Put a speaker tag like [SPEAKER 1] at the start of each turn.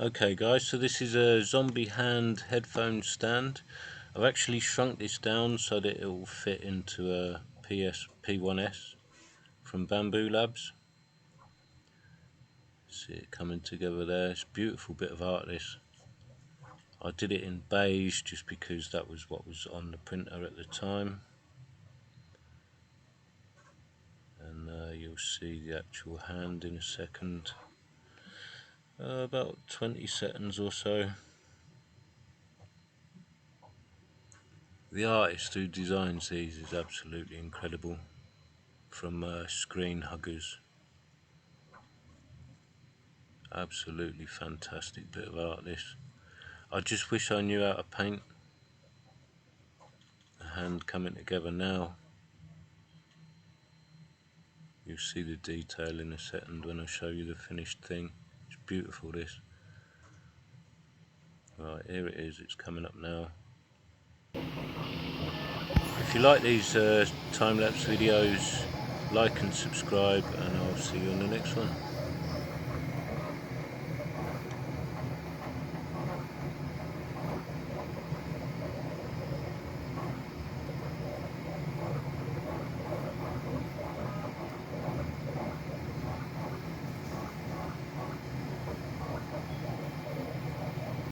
[SPEAKER 1] Okay guys, so this is a zombie hand headphone stand. I've actually shrunk this down so that it will fit into a P1S from Bamboo Labs. See it coming together there. It's a beautiful bit of art, this. I did it in beige just because that was what was on the printer at the time. And you'll see the actual hand in a second. About 20 seconds or so. The artist who designs these is absolutely incredible, from Screen Huggers. Absolutely fantastic bit of art, this. I just wish I knew how to paint. The hand coming together now. You'll see the detail in a second when I show you the finished thing. It's beautiful, this. Right, here it is, it's coming up now. If you like these time-lapse videos, like and subscribe, and I'll see you on the next one.